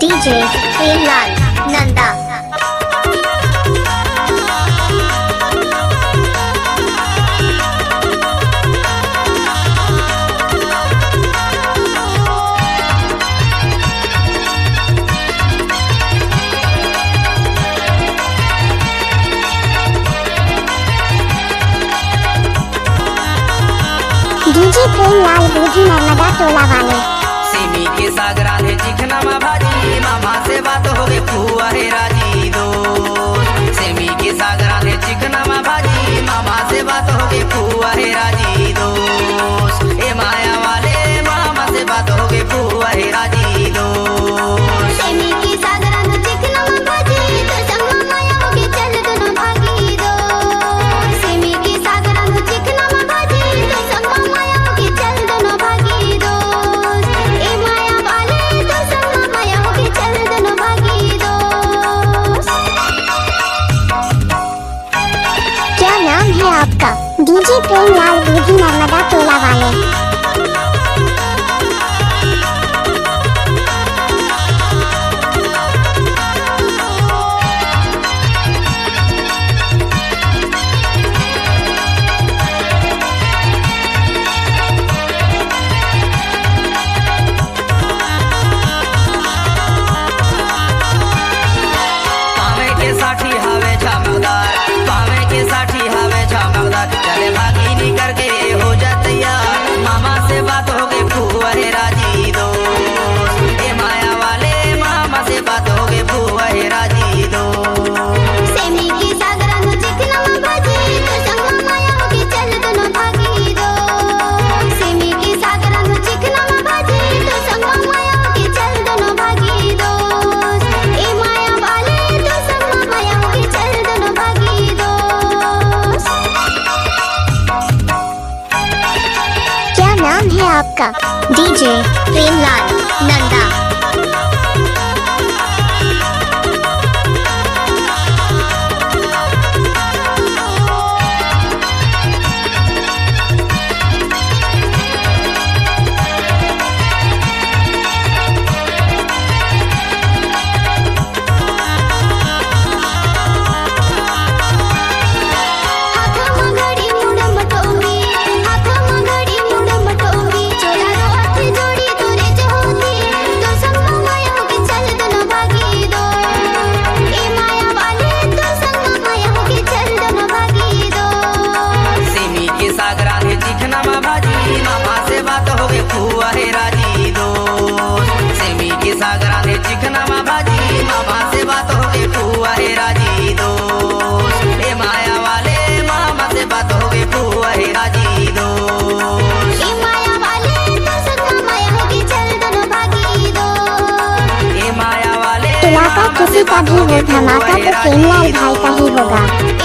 DJ Premlal Nanda. DJ Premlal बूढ़ी नर्मदा टोला वाले। सिमी के साग राधे चिकना मा भाजी, मामा से बात हो गई फुआ है राजी दो। सिमी के साग राधे चिकना मा भाजी, मामा से बात हो गई फुआ है राजी दो। ए माया वाले मामा से बात हो गई फुआ है राजी दो। सिमी की साग राधे चिकना मा भाजी, तो संग माया हो गई चल दोनों भागी दो। सिमी की साग राधे चिकना मा भाजी, तो संग माया हो गई चल दोनों भागी दो। ए माया वाले तो संग माया हो गई चल दोनों भागी दो। क्या नाम है आपका? डीजे प्रेमलाल बूढ़ी नर्मदा टोला वाले। पावे के साठी हवे चमकदार, पावे के साठी हवे चमकदार। चले भागी निकर के हो जातिया, मामा से बात हो गई फुआ है राजी दो। ए माया वाले मामा से बात हो गई फुआ है राजी दो। सेमी की साग राधे चिकना मा भाजी, तो संग माया हो गई चल दोनों भागी दो। सेमी की साग राधे चिकना मा भाजी, तो संग माया हो गई चल दोनों भागी दो। ए माया वाले तो संग माया हो गई चल दोनों भागी दो। क्या नाम है आपका? डीजे प्रेमलाल नंदा। सिमी के साग राधे चिकना मा भाजी, मामा से बात हो गई फुआ है राजी दो। सिमी के साग राधे चिकना मा भाजी, मामा से बात हो गई फुआ है राजी दो। ए माया वाले मामा से बात हो गई फुआ है राजी दो। ए माया वाले तो संग माया हो गई चल दोनों भागी दो। ए माया वाले इलाका किसी का भी हो, धमाका तो प्रेमलाल भाई का ही होगा।